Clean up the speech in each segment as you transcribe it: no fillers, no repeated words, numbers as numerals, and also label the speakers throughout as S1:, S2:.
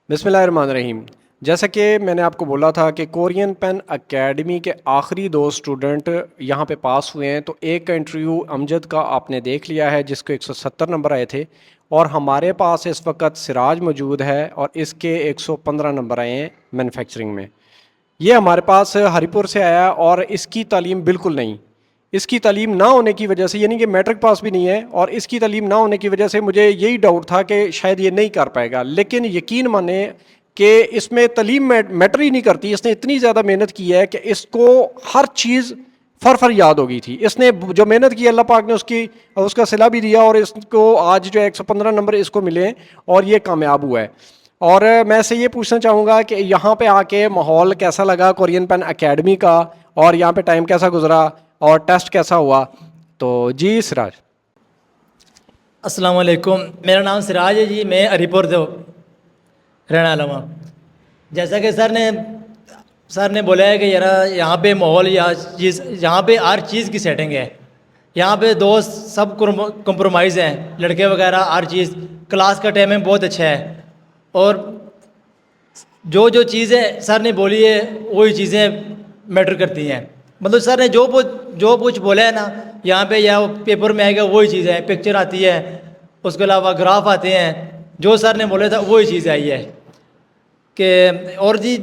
S1: بسم اللہ الرحمن الرحیم۔ جیسا کہ میں نے آپ کو بولا تھا کہ کورین پین اکیڈمی کے آخری دو اسٹوڈنٹ یہاں پہ پاس ہوئے ہیں، تو ایک کا انٹرویو امجد کا آپ نے دیکھ لیا ہے جس کو 170 نمبر آئے تھے، اور ہمارے پاس اس وقت سراج موجود ہے اور اس کے 115 نمبر آئے ہیں مینوفیکچرنگ میں۔ یہ ہمارے پاس ہری پور سے آیا اور اس کی تعلیم بالکل نہیں، اس کی تعلیم نہ ہونے کی وجہ سے، یعنی کہ میٹرک پاس بھی نہیں ہے، اور اس کی تعلیم نہ ہونے کی وجہ سے مجھے یہی ڈاؤٹ تھا کہ شاید یہ نہیں کر پائے گا، لیکن یقین مانیں کہ اس میں تعلیم میٹر ہی نہیں کرتی۔ اس نے اتنی زیادہ محنت کی ہے کہ اس کو ہر چیز فر یاد ہو گئی تھی۔ اس نے جو محنت کی اللہ پاک نے اس کا صلہ بھی دیا، اور اس کو آج جو 115 نمبر اس کو ملے اور یہ کامیاب ہوا ہے۔ اور میں سے یہ پوچھنا چاہوں گا کہ یہاں پہ آ کے ماحول کیسا لگا کورین پین اکیڈمی کا، اور یہاں پہ ٹائم کیسا گزرا اور ٹیسٹ کیسا ہوا؟ تو جی سراج۔
S2: السلام علیکم، میرا نام سراج ہے جی، میں ہری پور سے رہنے والا ہوں۔ جیسا کہ سر نے بولا ہے کہ یہاں پہ ماحول یہاں پہ ہر چیز کی سیٹنگ ہے، یہاں پہ دوست سب کمپرومائز ہیں، لڑکے وغیرہ ہر چیز، کلاس کا ٹائم بہت اچھا ہے، اور جو چیزیں سر نے بولی ہے وہی چیزیں میٹر کرتی ہیں۔ مطلب سر نے جو کچھ بولا ہے نا، یہاں پہ یا پیپر میں آئے گا وہی چیز ہے، پکچر آتی ہے، اس کے علاوہ گراف آتے ہیں، جو سر نے بولا تھا وہی چیز آئی ہے کہ۔ اور جی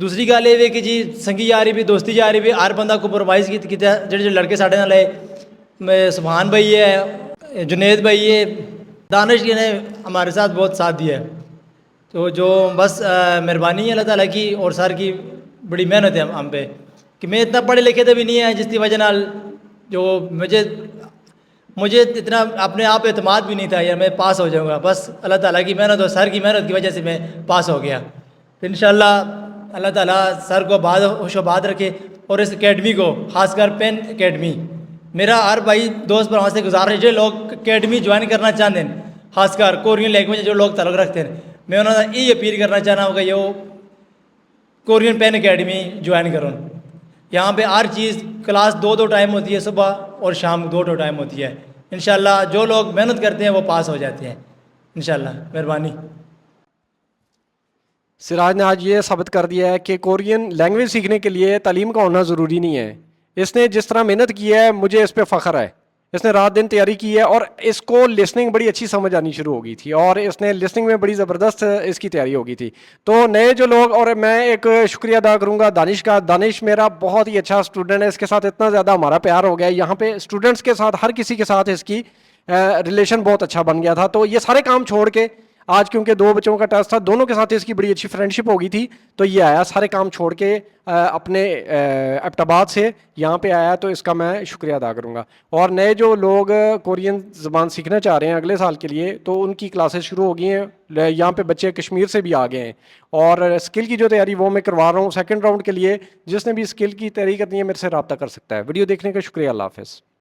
S2: دوسری گل یہ کہ جی سنگی یاری بھی دوستی یاری بھی ہر بندہ کمپرومائز کیتا، جڑے لڑکے ساڈے نال آئے، سبحان بھائی ہے، جنید بھائی ہے، دانش جی نے ہمارے ساتھ بہت ساتھ دیا ہے۔ تو جو بس مہربانی ہے اللہ تعالیٰ کی اور سر کی بڑی محنت ہے ہم پہ، کہ میں اتنا پڑھے لکھے تو بھی نہیں ہے، جس کی وجہ نال جو مجھے اتنا اپنے آپ اعتماد بھی نہیں تھا یار میں پاس ہو جاؤں گا، بس اللہ تعالیٰ کی محنت اور سر کی محنت کی وجہ سے میں پاس ہو گیا۔ تو انشاءاللہ اللہ تعالیٰ سر کو خوش و باد رکھے، اور اس اکیڈمی کو خاص کر پین اکیڈمی، میرا ہر بھائی دوست پر سے گزارش ہے جو لوگ اکیڈمی جوائن کرنا چاہتے ہیں، خاص کر کورین لینگویج جو لوگ تعلق رکھتے ہیں، میں انہوں نے یہ اپیل کرنا چاہنا ہوں کہ یہ کورین پین اکیڈمی جوائن کروں۔ یہاں پہ ہر چیز کلاس دو ٹائم ہوتی ہے، صبح اور شام دو ٹائم ہوتی ہے۔ انشاءاللہ جو لوگ محنت کرتے ہیں وہ پاس ہو جاتے ہیں انشاءاللہ، مہربانی۔
S1: سراج نے آج یہ ثابت کر دیا ہے کہ کورین لینگویج سیکھنے کے لیے تعلیم کا ہونا ضروری نہیں ہے۔ اس نے جس طرح محنت کی ہے مجھے اس پہ فخر ہے، اس نے رات دن تیاری کی ہے، اور اس کو لسننگ بڑی اچھی سمجھ آنی شروع ہو گئی تھی، اور اس نے لسننگ میں بڑی زبردست اس کی تیاری ہو گئی تھی۔ تو نئے جو لوگ، اور میں ایک شکریہ ادا کروں گا دانش کا۔ دانش میرا بہت ہی اچھا اسٹوڈنٹ ہے، اس کے ساتھ اتنا زیادہ ہمارا پیار ہو گیا ہے، یہاں پہ اسٹوڈنٹس کے ساتھ ہر کسی کے ساتھ اس کی ریلیشن بہت اچھا بن گیا تھا۔ تو یہ سارے کام چھوڑ کے آج، کیونکہ دو بچوں کا ٹیسٹ تھا، دونوں کے ساتھ اس کی بڑی اچھی فرینڈشپ ہو گئی تھی، تو یہ آیا سارے کام چھوڑ کے اپنے ایبٹ سے یہاں پہ آیا، تو اس کا میں شکریہ ادا کروں گا۔ اور نئے جو لوگ کورین زبان سیکھنا چاہ رہے ہیں اگلے سال کے لیے، تو ان کی کلاسز شروع ہو گئی ہیں، یہاں پہ بچے کشمیر سے بھی آ گئے ہیں، اور اسکل کی جو تیاری وہ میں کروا رہا ہوں سیکنڈ راؤنڈ کے لیے۔ جس نے بھی اسکل کی تیاری کرنی ہے میرے سے رابطہ کر سکتا ہے۔ ویڈیو دیکھنے کا شکریہ، اللہ حافظ۔